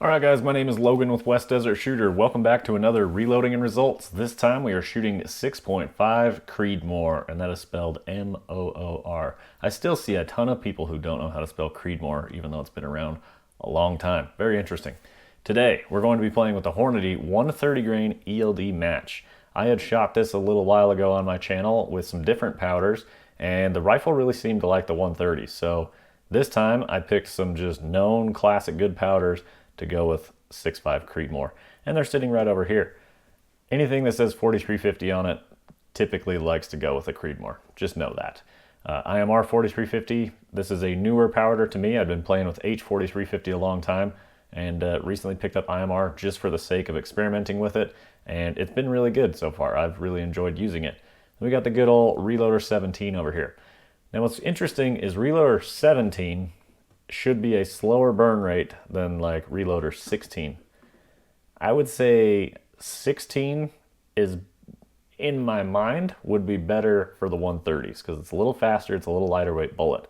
Alright guys, my name is Logan with West Desert Shooter. Welcome back to another Reloading and Results. This time we are shooting 6.5 Creedmoor, and that is spelled M-O-O-R. I still see a ton of people who don't know how to spell Creedmoor, even though it's been around a long time. Very interesting. Today, we're going to be playing with the Hornady 130 grain ELD match. I had shot this a little while ago on my channel with some different powders, and the rifle really seemed to like the 130. So this time I picked some just known classic good powders to go with 6.5 Creedmoor, and they're sitting right over here. Anything that says 4350 on it typically likes to go with a Creedmoor. Just know that. IMR4350, this is a newer powder to me. I've been playing with H4350 a long time, and recently picked up IMR just for the sake of experimenting with it, and it's been really good so far. I've really enjoyed using it. We got the good old Reloader 17 over here. Now what's interesting is Reloader 17 should be a slower burn rate than like Reloader 16. I would say 16 is, in my mind, would be better for the 130s because it's a little faster, it's a little lighter weight bullet.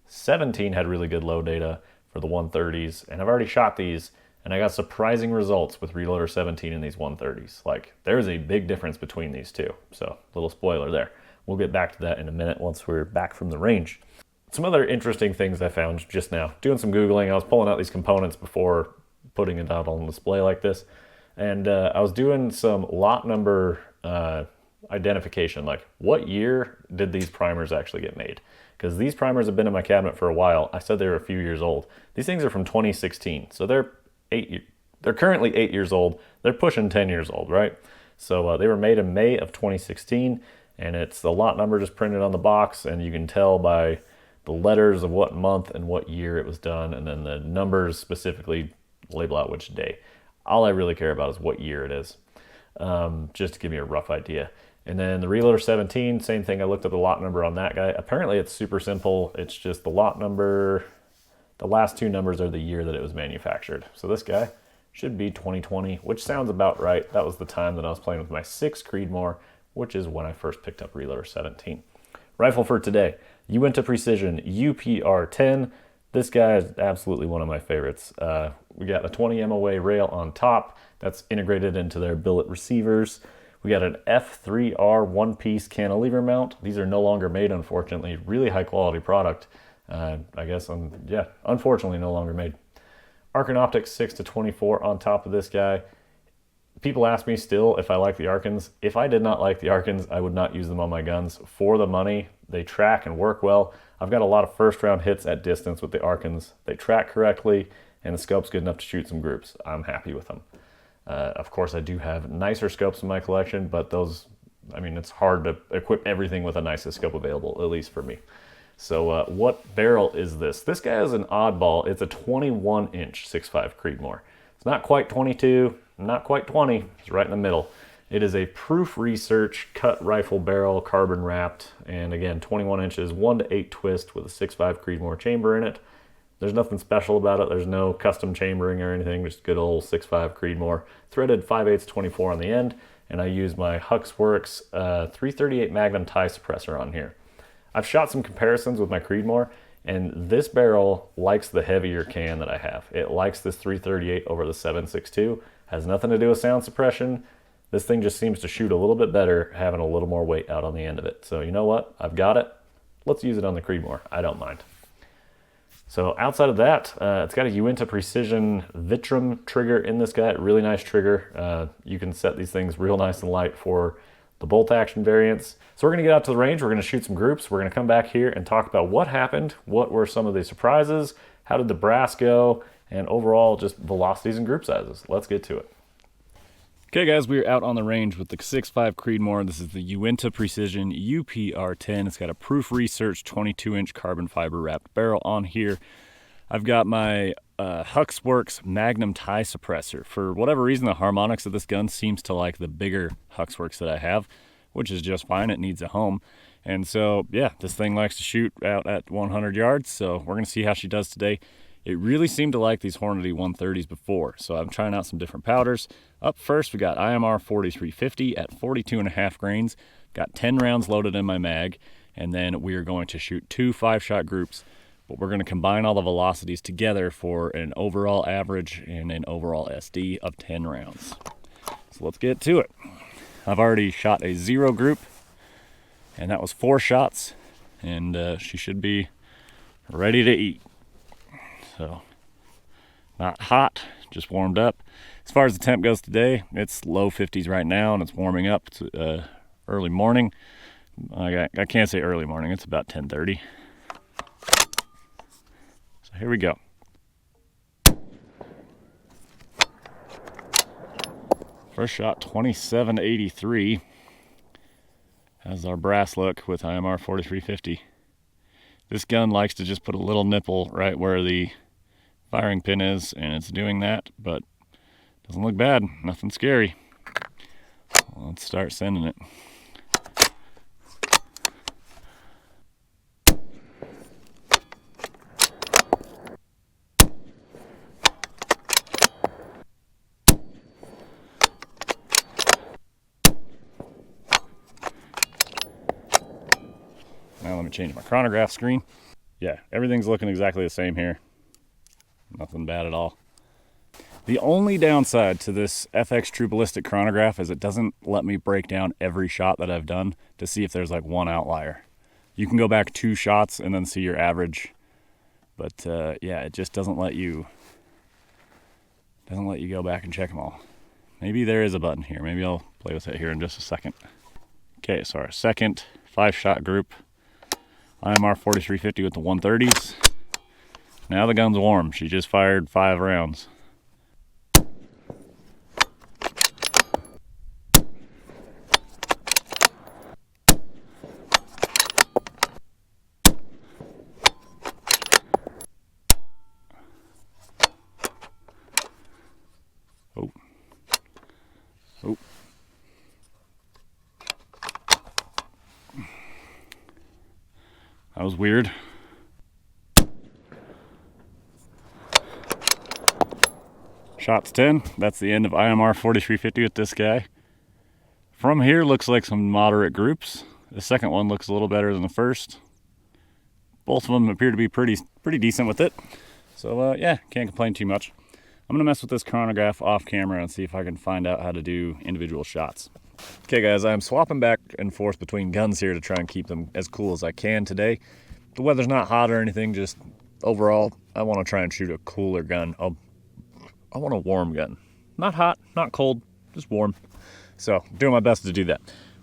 17 had really good low data for the 130s, and I've already shot these, and I got surprising results with Reloader 17 and these 130s. Like, there's a big difference between these two, so little spoiler there. We'll get back to that in a minute once we're back from the range. Some other interesting things I found just now. Doing some Googling, I was pulling out these components before putting it out on display like this. And I was doing some lot number identification, like what year did these primers actually get made? Because these primers have been in my cabinet for a while. I said they were a few years old. These things are from 2016, so they're currently 8 years old. They're pushing 10 years old, right? So they were made in May of 2016, and it's the lot number just printed on the box, and you can tell by the letters of what month and what year it was done, and then the numbers specifically label out which day. All I really care about is what year it is, just to give me a rough idea. And then the Reloader 17, same thing. I looked at the lot number on that guy. Apparently it's super simple. It's just the lot number, the last two numbers are the year that it was manufactured. So this guy should be 2020, which sounds about right. That was the time that I was playing with my 6 Creedmoor, which is when I first picked up Reloader 17. Rifle for today, Uintah Precision UPR10. This guy is absolutely one of my favorites. We got a 20 MOA rail on top that's integrated into their billet receivers. We got an F3R one-piece cantilever mount. These are no longer made, unfortunately. Really high-quality product. I guess, yeah, unfortunately no longer made. Arcon Optics 6-24 on top of this guy. People ask me still if I like the Arcons. If I did not like the Arcons, I would not use them on my guns. For the money, they track and work well. I've got a lot of first round hits at distance with the Arcons. They track correctly, and the scope's good enough to shoot some groups. I'm happy with them. Of course, I do have nicer scopes in my collection, but those, I mean, it's hard to equip everything with the nicest scope available, at least for me. So what barrel is this? This guy is an oddball. It's a 21-inch 6.5 Creedmoor. It's not quite 22, not quite 20, it's right in the middle. It is a Proof Research cut rifle barrel, carbon wrapped, and again, 21 inches, 1 to 8 twist with a 6.5 Creedmoor chamber in it. There's nothing special about it. There's no custom chambering or anything, just good old 6.5 Creedmoor. Threaded 5/8 24 on the end, and I use my Huxworks 338 Magnum tie suppressor on here. I've shot some comparisons with my Creedmoor, and this barrel likes the heavier can that I have. It likes this 338 over the 7.62. Has nothing to do with sound suppression. This thing just seems to shoot a little bit better, having a little more weight out on the end of it. So you know what? I've got it. Let's use it on the Creedmoor. I don't mind. So outside of that, it's got a Uintah Precision Vitrum trigger in this guy. Really nice trigger. You can set these things real nice and light for the bolt action variants. So we're gonna get out to the range. We're gonna shoot some groups. We're gonna come back here and talk about what happened, what were some of the surprises, how did the brass go, and overall just velocities and group sizes. Let's get to it. Okay guys, we're out on the range with the 6.5 Creedmoor. This is the Uintah Precision UPR10. It's got a Proof Research 22-inch carbon fiber wrapped barrel on here. I've got my Huxworks Magnum tie suppressor. For whatever reason, the harmonics of this gun seems to like the bigger Huxworks that I have, which is just fine. It needs a home. And so, yeah, this thing likes to shoot out at 100 yards, so we're going to see how she does today. It really seemed to like these Hornady 130s before, so I'm trying out some different powders. Up first, we got IMR4350 at 42.5 grains. Got 10 rounds loaded in my mag, and then we are going to shoot 2 5-shot groups. but we're going to combine all the velocities together for an overall average and an overall SD of 10 rounds. So let's get to it. I've already shot a 0 group, and that was 4 shots, and she should be ready to eat. So not hot, just warmed up. As far as the temp goes today, it's low 50s right now, and it's warming up. It's early morning. I can't say early morning, it's about 10:30. So here we go. First shot, 2783. Has our brass look with IMR4350. This gun likes to just put a little nipple right where the firing pin is, and it's doing that, but doesn't look bad, nothing scary. Let's start sending it. Now let me change my chronograph screen. Yeah, everything's looking exactly the same here. Nothing bad at all. The only downside to this FX True Ballistic chronograph is it doesn't let me break down every shot that I've done to see if there's like one outlier. You can go back 2 shots and then see your average, but yeah, it just doesn't let you go back and check them all. Maybe there is a button here. Maybe I'll play with it here in just a second. Okay, so our second 5-shot group. IMR4350 with the 130s. Now the gun's warm. She just fired 5 rounds. Oh. Oh. That was weird. Shots 10. That's the end of IMR4350 with this guy. From here looks like some moderate groups. The second one looks a little better than the first. Both of them appear to be pretty decent with it. So yeah, can't complain too much. I'm gonna mess with this chronograph off camera and see if I can find out how to do individual shots. Okay guys, I'm swapping back and forth between guns here to try and keep them as cool as I can today. The weather's not hot or anything, just overall, I want to try and shoot a cooler gun. I want a warm gun. Not hot, not cold, just warm. So, doing my best to do that.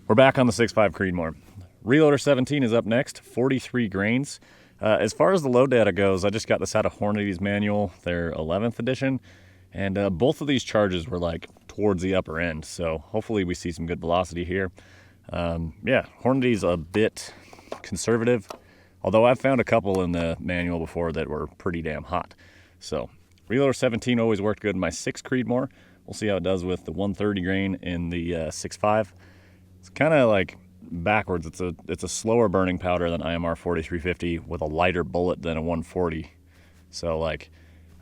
We're back on the 6.5 Creedmoor. Reloader 17 is up next, 43 grains. As far as the load data goes, I just got this out of Hornady's manual, their 11th edition, and both of these charges were like towards the upper end, so hopefully we see some good velocity here. Yeah, Hornady's a bit conservative, although I've found a couple in the manual before that were pretty damn hot. So Reloader 17 always worked good in my 6 Creedmoor. We'll see how it does with the 130 grain in the 6.5. It's kind of like backwards. It's a slower burning powder than IMR4350 with a lighter bullet than a 140. So like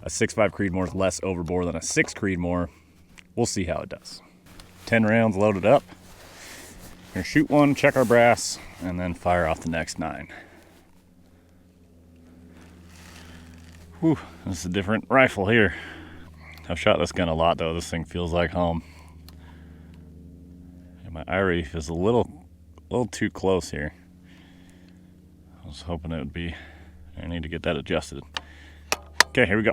a 6.5 Creedmoor is less overbore than a 6 Creedmoor. We'll see how it does. 10 rounds loaded up. We're gonna shoot one, check our brass, and then fire off the next 9. Whew, this is a different rifle here. I've shot this gun a lot though. This thing feels like home. And my eye reef is a little too close here. I was hoping it would be. I need to get that adjusted. Okay, here we go.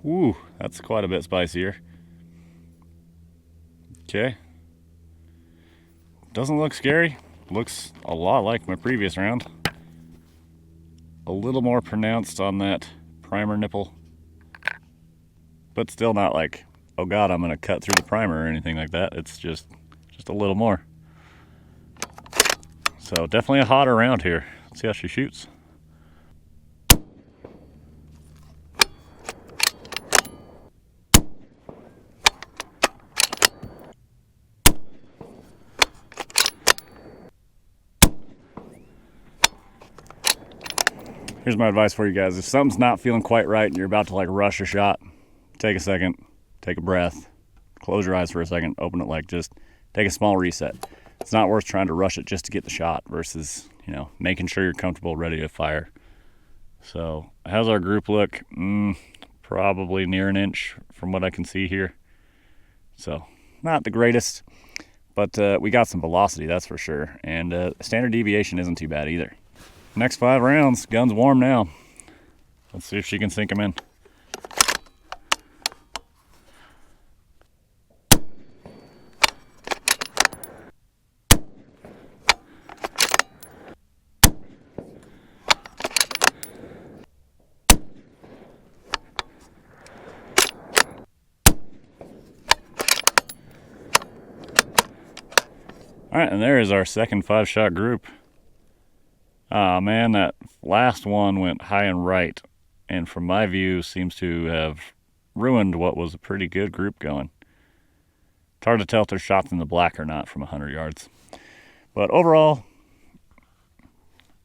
Ooh, that's quite a bit spicier. Okay. Doesn't look scary. Looks a lot like my previous round. A little more pronounced on that primer nipple. But still not like, oh god, I'm gonna cut through the primer or anything like that. It's just a little more. So definitely a hotter round here. Let's see how she shoots. Here's my advice for you guys. If something's not feeling quite right and you're about to like rush a shot, take a second, take a breath, close your eyes for a second, open it like just take a small reset. It's not worth trying to rush it just to get the shot versus, you know, making sure you're comfortable, ready to fire. So how's our group look? Probably near an inch from what I can see here. So not the greatest, but we got some velocity, that's for sure. And standard deviation isn't too bad either. Next 5 rounds, gun's warm now. Let's see if she can sink them in. All right, and there is our second 5-shot group. Ah, man, that last one went high and right, and from my view seems to have ruined what was a pretty good group going. It's hard to tell if there's shots in the black or not from 100 yards. But overall,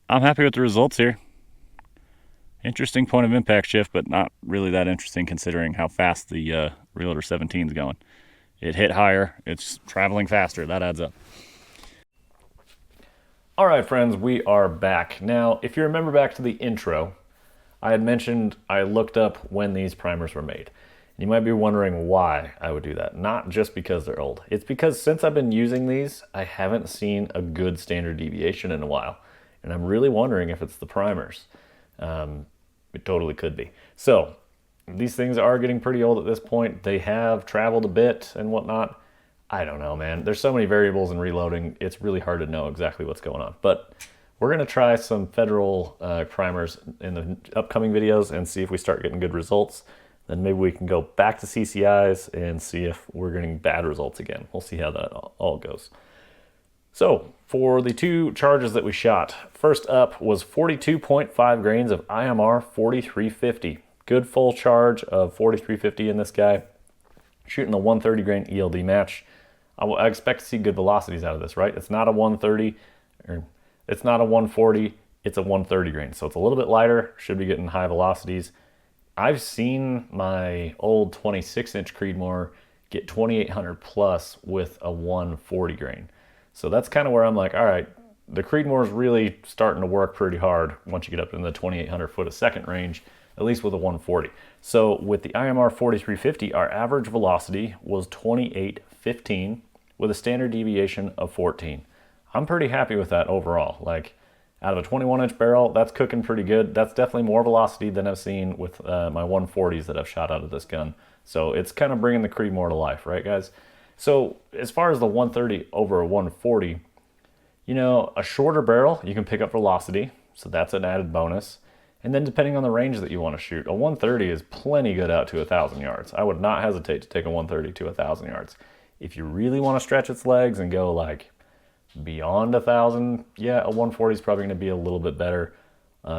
I'm happy with the results here. Interesting point of impact shift, but not really that interesting considering how fast the Reloader 17 is going. It hit higher, it's traveling faster, that adds up. All right, friends, we are back. Now, if you remember back to the intro, I had mentioned I looked up when these primers were made. You might be wondering why I would do that. Not just because they're old. It's because since I've been using these, I haven't seen a good standard deviation in a while. And I'm really wondering if it's the primers. It totally could be. So, these things are getting pretty old at this point. They have traveled a bit and whatnot. I don't know, man. There's so many variables in reloading, it's really hard to know exactly what's going on. But we're going to try some federal primers in the upcoming videos and see if we start getting good results. Then maybe we can go back to CCIs and see if we're getting bad results again. We'll see how that all goes. So, for the 2 charges that we shot, first up was 42.5 grains of IMR4350. Good full charge of 4350 in this guy. Shooting a 130 grain ELD match. I expect to see good velocities out of this, right? It's not a 130, or it's not a 140, it's a 130 grain. So it's a little bit lighter, should be getting high velocities. I've seen my old 26-inch Creedmoor get 2800 plus with a 140 grain. So that's kind of where I'm like, all right, the Creedmoor is really starting to work pretty hard once you get up in the 2800 foot a second range, at least with a 140. So with the IMR 4350, our average velocity was 2815 with a standard deviation of 14. I'm pretty happy with that overall. Like, out of a 21-inch barrel, that's cooking pretty good. That's definitely more velocity than I've seen with my 140s that I've shot out of this gun. So it's kind of bringing the Creedmoor to life, right, guys? So as far as the 130 over a 140, you know, a shorter barrel, you can pick up velocity, so that's an added bonus. And then depending on the range that you want to shoot, a 130 is plenty good out to 1,000 yards. I would not hesitate to take a 130 to 1,000 yards. If you really want to stretch its legs and go like beyond 1,000, yeah, a 140 is probably going to be a little bit better.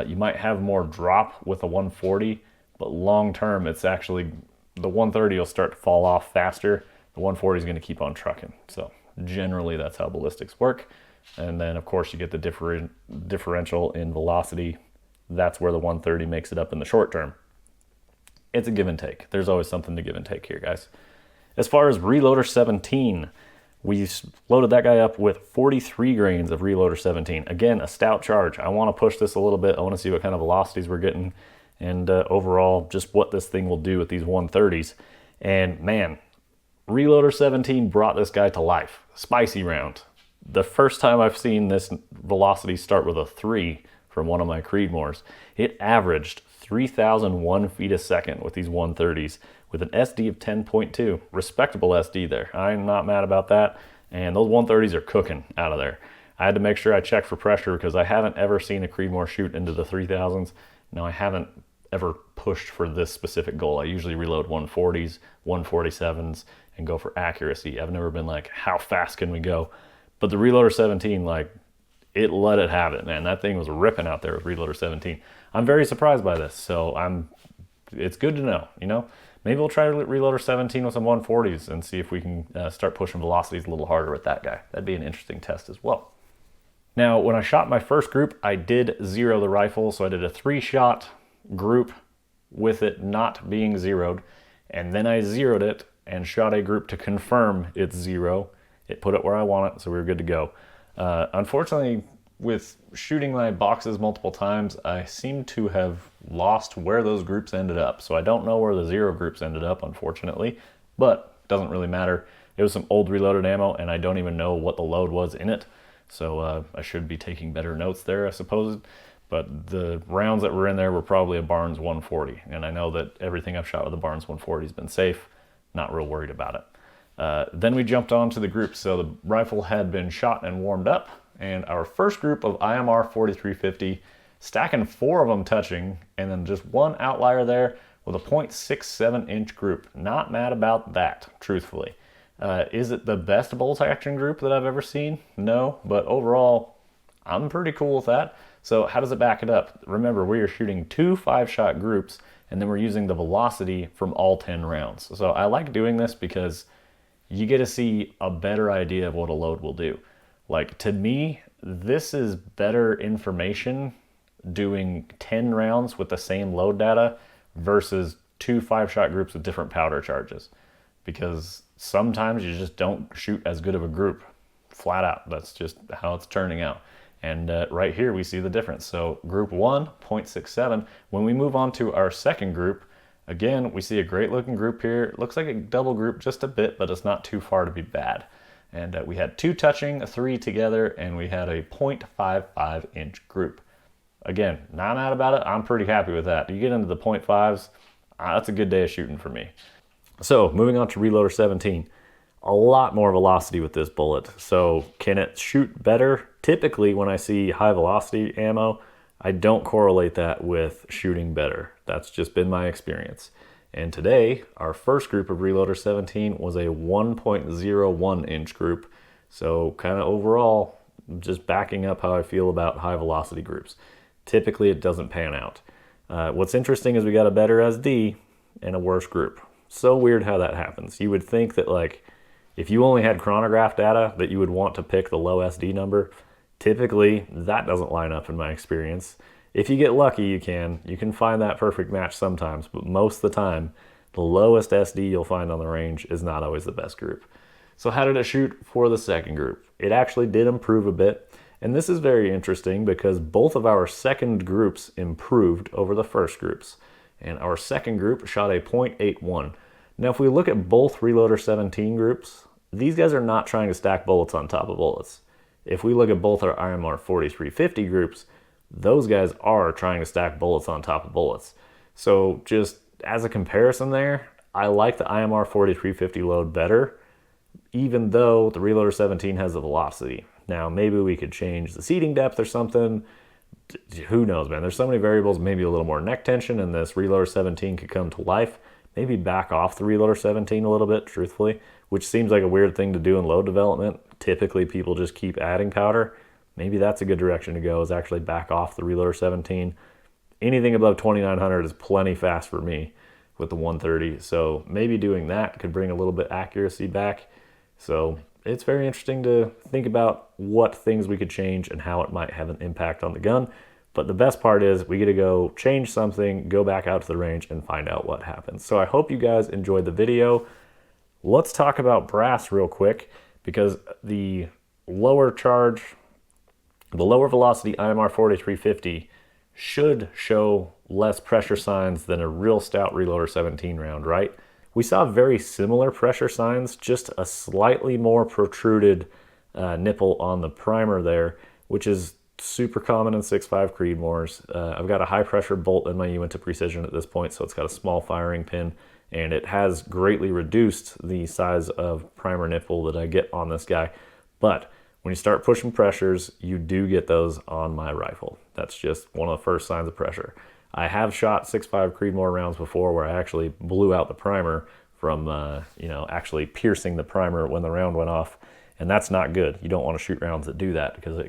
You might have more drop with a 140, but long term, it's actually, the 130 will start to fall off faster. The 140 is going to keep on trucking. So generally, that's how ballistics work. And then, of course, you get the differential in velocity. That's where the 130 makes it up in the short term. It's a give and take. There's always something to give and take here, guys. As far as Reloader 17, we loaded that guy up with 43 grains of Reloader 17. Again, a stout charge. I want to push this a little bit. I want to see what kind of velocities we're getting and overall just what this thing will do with these 130s. And man, Reloader 17 brought this guy to life. Spicy round. The first time I've seen this velocity start with a 3 from one of my Creedmoors, it averaged 3,001 feet a second with these 130s with an SD of 10.2. Respectable SD there. I'm not mad about that. And those 130s are cooking out of there. I had to make sure I checked for pressure because I haven't ever seen a Creedmoor shoot into the 3,000s. No, I haven't ever pushed for this specific goal. I usually reload 140s, 147s, and go for accuracy. I've never been like, how fast can we go? But the Reloader 17, like, it let it have it, man. That thing was ripping out there with Reloader 17. I'm very surprised by this, so it's good to know, you know? Maybe we'll try Reloader 17 with some 140s and see if we can start pushing velocities a little harder with that guy. That'd be an interesting test as well. Now, when I shot my first group, I did zero the rifle, so I did a 3-shot group with it not being zeroed, and then I zeroed it and shot a group to confirm it's zero, It put it where I want it, so we were good to go. Unfortunately, with shooting my boxes multiple times, I seem to have lost where those groups ended up. So I don't know where the 0 groups ended up, unfortunately, but it doesn't really matter. It was some old reloaded ammo, and I don't even know what the load was in it. So I should be taking better notes there, I suppose. But the rounds that were in there were probably a Barnes 140. And I know that everything I've shot with the Barnes 140 has been safe. Not real worried about it. Then we jumped on to the groups. So the rifle had been shot and warmed up. And our first group of IMR4350, stacking 4 of them touching, and then just one outlier there with a 0.67 inch group. Not mad about that, truthfully. Is it the best bolt action group that I've ever seen? No, but overall, I'm pretty cool with that. So how does it back it up? Remember, we are shooting 2 5-shot groups, and then we're using the velocity from all 10 rounds. So I like doing this because you get to see a better idea of what a load will do. Like, to me, this is better information doing 10 rounds with the same load data versus 2 5-shot groups with different powder charges. Because sometimes you just don't shoot as good of a group, flat out. That's just how it's turning out. And right here we see the difference. So group 1, 0.67. When we move on to our second group, again, we see a great looking group here. It looks like a double group just a bit, but it's not too far to be bad. And we had 2 touching, 3 together, and we had a 0.55 inch group. Again, not mad about it. I'm pretty happy with that. You get into the 0.5s, that's a good day of shooting for me. So moving on to Reloader 17. A lot more velocity with this bullet. So can it shoot better? Typically when I see high velocity ammo, I don't correlate that with shooting better. That's just been my experience. And today, our first group of Reloader 17 was a 1.01 inch group. So kind of overall, just backing up how I feel about high velocity groups. Typically it doesn't pan out. What's interesting is we got a better SD and a worse group. So weird how that happens. You would think that, like, if you only had chronograph data, that you would want to pick the low SD number. Typically, that doesn't line up in my experience. If you get lucky, you can find that perfect match sometimes, but most of the time, the lowest SD you'll find on the range is not always the best group. So how did it shoot for the second group? It actually did improve a bit, and this is very interesting because both of our second groups improved over the first groups, and our second group shot a 0.81. Now, if we look at both Reloader 17 groups, these guys are not trying to stack bullets on top of bullets. If we look at both our IMR4350 groups, those guys are trying to stack bullets on top of bullets. So just as a comparison there, I like the IMR4350 load better, even though the Reloader 17 has the velocity. Now, maybe we could change the seating depth or something. Who knows, man? There's so many variables. Maybe a little more neck tension and this Reloader 17 could come to life. Maybe back off the Reloader 17 a little bit, truthfully, which seems like a weird thing to do in load development. Typically, people just keep adding powder. Maybe that's a good direction to go, is actually back off the Reloader 17. Anything above 2900 is plenty fast for me with the 130. So maybe doing that could bring a little bit accuracy back. So it's very interesting to think about what things we could change and how it might have an impact on the gun. But the best part is we get to go change something, go back out to the range and find out what happens. So I hope you guys enjoyed the video. Let's talk about brass real quick, because the lower velocity IMR4350 should show less pressure signs than a real stout Reloader 17 round, right? We saw very similar pressure signs, just a slightly more protruded nipple on the primer there, which is super common in 6.5 Creedmoors. I've got a high pressure bolt in my Uintah Precision at this point, so it's got a small firing pin, and it has greatly reduced the size of primer nipple that I get on this guy. But when you start pushing pressures, you do get those on my rifle. That's just one of the first signs of pressure. I have shot 6.5 Creedmoor rounds before where I actually blew out the primer from actually piercing the primer when the round went off, and that's not good. You don't want to shoot rounds that do that, because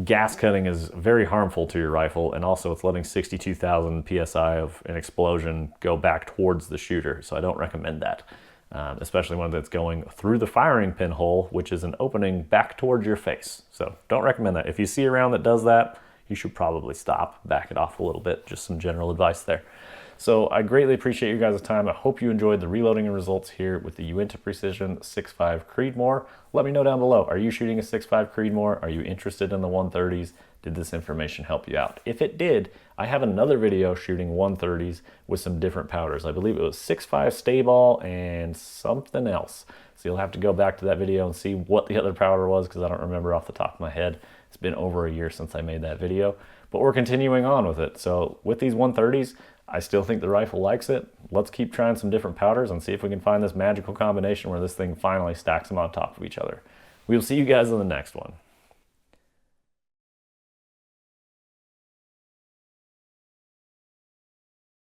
gas cutting is very harmful to your rifle, and also it's letting 62,000 psi of an explosion go back towards the shooter, so I don't recommend that. Especially when it's going through the firing pin hole, which is an opening back towards your face. So don't recommend that. If you see a round that does that, you should probably stop, back it off a little bit. Just some general advice there. So I greatly appreciate you guys' time. I hope you enjoyed the reloading and results here with the Uintah Precision 6.5 Creedmoor. Let me know down below. Are you shooting a 6.5 Creedmoor? Are you interested in the 130s? Did this information help you out? If it did, I have another video shooting 130s with some different powders. I believe it was 6.5 stay ball and something else. So you'll have to go back to that video and see what the other powder was, because I don't remember off the top of my head. It's been over a year since I made that video, but we're continuing on with it. So with these 130s, I still think the rifle likes it. Let's keep trying some different powders and see if we can find this magical combination where this thing finally stacks them on top of each other. We will see you guys in the next one.